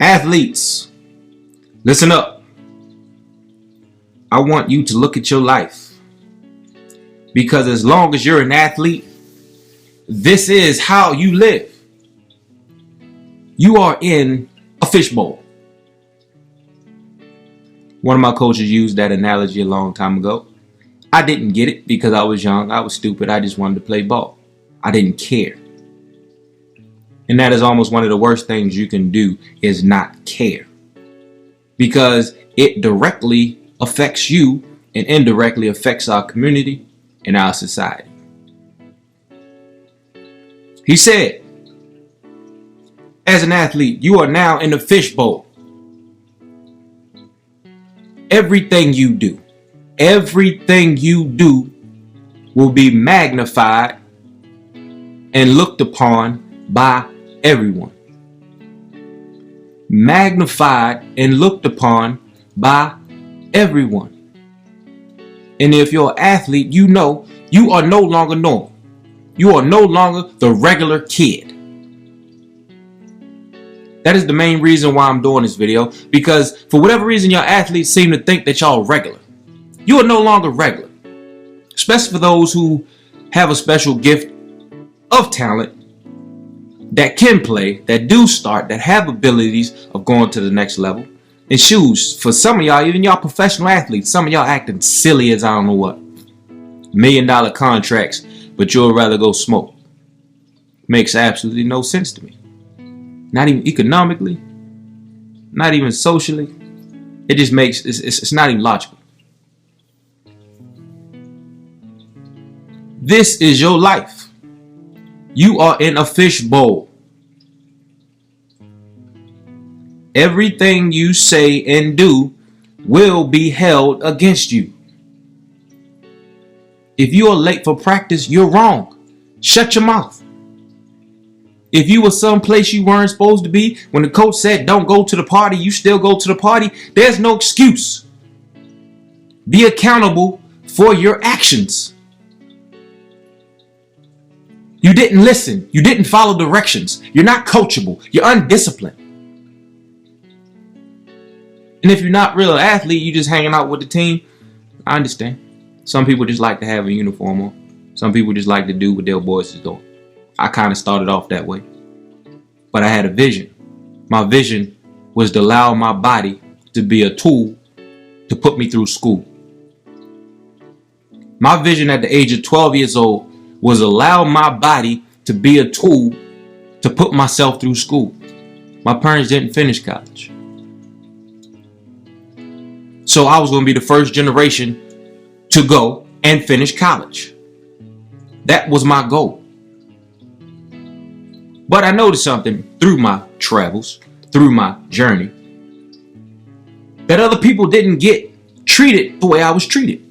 Athletes, listen up. I want you to look at your life, because as long as you're an athlete, this is how you live. You are in a fishbowl. One of my coaches used that analogy a long time ago. I didn't get it because I was young. I was stupid. I just wanted to play ball. I didn't care. And that is almost one of the worst things you can do, is not care. Because it directly affects you and indirectly affects our community and our society. He said, as an athlete, you are now in the fishbowl. Everything you do will be magnified and looked upon by everyone. Magnified and looked upon by everyone. And if you're an athlete, you know you are no longer normal. You are no longer the regular kid. That is the main reason why I'm doing this video, because for whatever reason, y'all athletes seem to think that y'all regular. You are no longer regular. Especially for those who have a special gift of talent, that can play, that do start, that have abilities of going to the next level. And shoes, for some of y'all, even y'all professional athletes, some of y'all acting silly as I don't know what. $1 million contracts, but you'll rather go smoke. Makes absolutely no sense to me. Not even economically, not even socially. It just makes, it's not even logical. This is your life. You are in a fishbowl. Everything you say and do will be held against you. If you are late for practice, you're wrong. Shut your mouth. If you were someplace you weren't supposed to be, when the coach said don't go to the party, you still go to the party, there's no excuse. Be accountable for your actions. You didn't listen. You didn't follow directions. You're not coachable. You're undisciplined. And if you're not really an athlete, you're just hanging out with the team, I understand. Some people just like to have a uniform on. Some people just like to do what their boys is doing. I kind of started off that way. But I had a vision. My vision was to allow my body to be a tool to put me through school. My vision at the age of 12 years old was allow my body to be a tool to put myself through school. My parents didn't finish college. So I was going to be the first generation to go and finish college. That was my goal. But I noticed something through my travels, through my journey, that other people didn't get treated the way I was treated.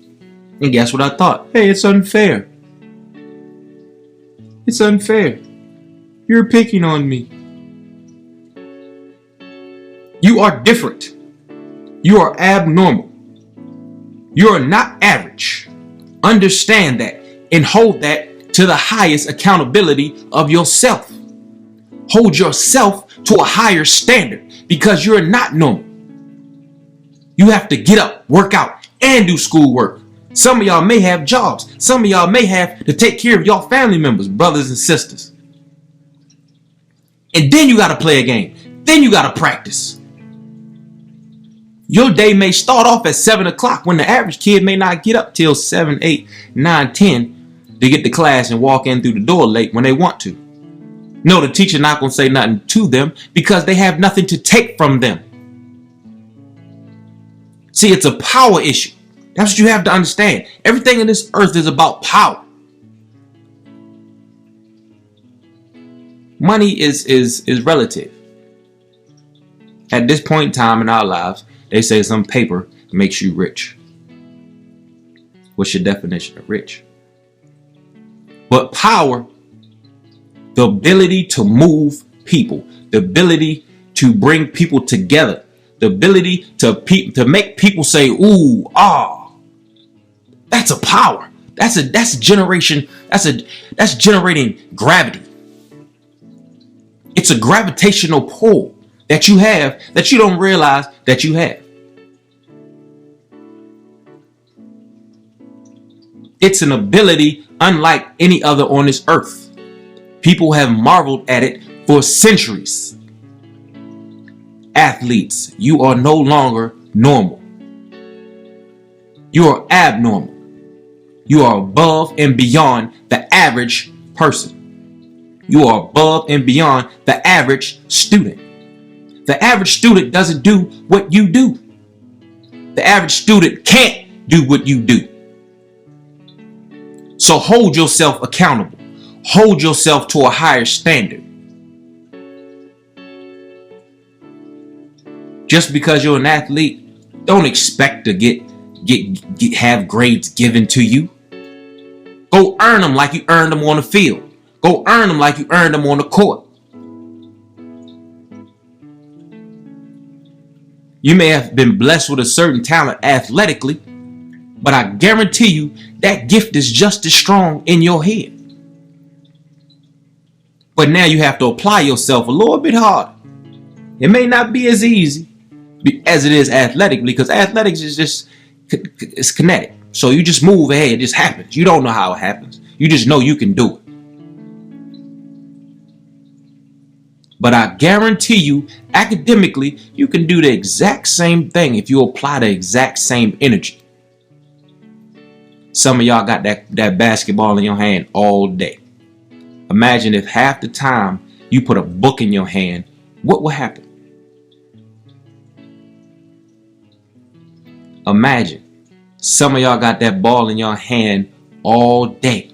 And guess what I thought? Hey, it's unfair. It's unfair. You're picking on me. You are different. You are abnormal. You are not average. Understand that and hold that to the highest accountability of yourself. Hold yourself to a higher standard, because you're not normal. You have to get up, work out, and do schoolwork. Some of y'all may have jobs. Some of y'all may have to take care of y'all family members, brothers and sisters. And then you got to play a game. Then you got to practice. Your day may start off at 7 o'clock when the average kid may not get up till 7, 8, 9, 10 to get to class and walk in through the door late when they want to. No, the teacher not going to say nothing to them because they have nothing to take from them. See, it's a power issue. That's what you have to understand. Everything in this earth is about power. Money is relative. At this point in time in our lives, they say some paper makes you rich. What's your definition of rich? But power, the ability to move people, the ability to bring people together, the ability to make people say, ooh, ah, that's a power. That's generation. That's generating gravity. It's a gravitational pull that you have that you don't realize that you have. It's an ability unlike any other on this earth. People have marveled at it for centuries. Athletes, you are no longer normal. You are abnormal. You are above and beyond the average person. You are above and beyond the average student. The average student doesn't do what you do. The average student can't do what you do. So hold yourself accountable. Hold yourself to a higher standard. Just because you're an athlete, don't expect to have grades given to you. Go earn them like you earned them on the field. Go earn them like you earned them on the court. You may have been blessed with a certain talent athletically, but I guarantee you that gift is just as strong in your head. But now you have to apply yourself a little bit harder. It may not be as easy as it is athletically, because athletics is just, it's kinetic. So you just move ahead, it just happens. You don't know how it happens. You just know you can do it. But I guarantee you, academically, you can do the exact same thing if you apply the exact same energy. Some of y'all got that basketball in your hand all day. Imagine if half the time you put a book in your hand, what will happen? Imagine some of y'all got that ball in your hand all day.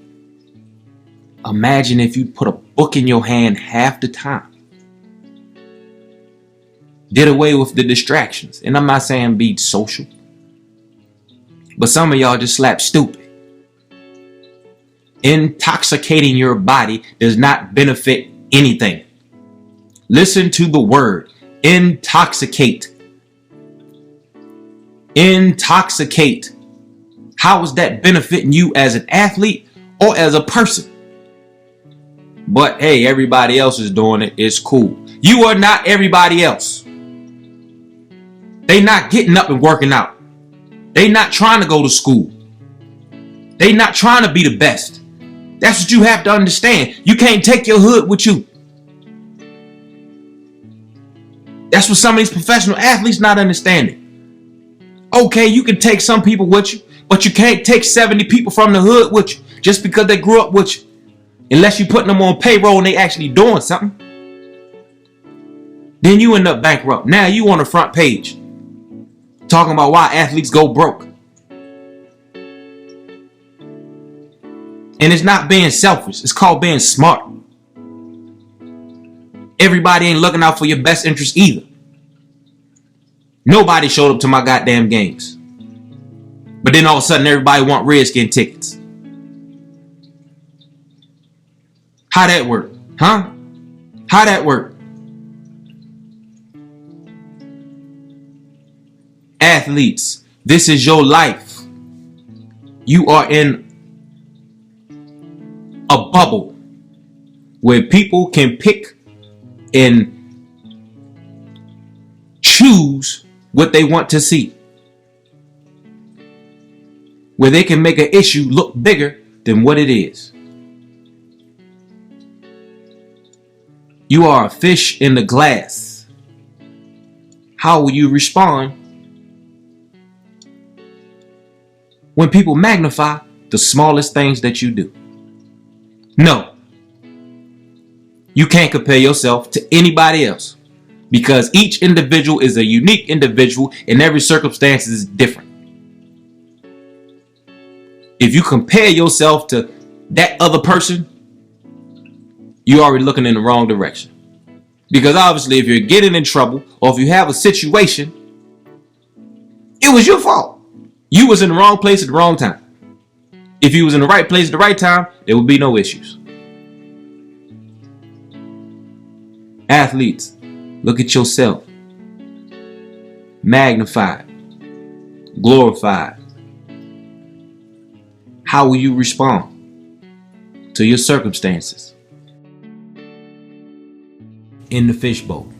Imagine if you put a book in your hand half the time. Did away with the distractions. And I'm not saying be social, but some of y'all just slap stupid. Intoxicating your body does not benefit anything. Listen to the word intoxicate. Intoxicate. How is that benefiting you as an athlete or as a person? But hey, everybody else is doing it. It's cool. You are not everybody else. They not getting up and working out. They not trying to go to school. They not trying to be the best. That's what you have to understand. You can't take your hood with you. That's what some of these professional athletes not understanding. Okay, you can take some people with you, but you can't take 70 people from the hood with you just because they grew up with you. Unless you're putting them on payroll and they actually doing something. Then you end up bankrupt. Now you on the front page talking about why athletes go broke. And it's not being selfish. It's called being smart. Everybody ain't looking out for your best interest either. Nobody showed up to my goddamn games. But then all of a sudden everybody want Redskin tickets. How that work? Huh? How that work? Athletes, this is your life. You are in a bubble where people can pick and choose what they want to see, where they can make an issue look bigger than what it is. You are a fish in the glass. How will you respond when people magnify the smallest things that you do? No. You can't compare yourself to anybody else because each individual is a unique individual and every circumstance is different. If you compare yourself to that other person, you're already looking in the wrong direction. Because obviously if you're getting in trouble or if you have a situation, it was your fault. You was in the wrong place at the wrong time. If you was in the right place at the right time, there would be no issues. Athletes, look at yourself. Magnified. Glorified. How will you respond to your circumstances? In the fishbowl.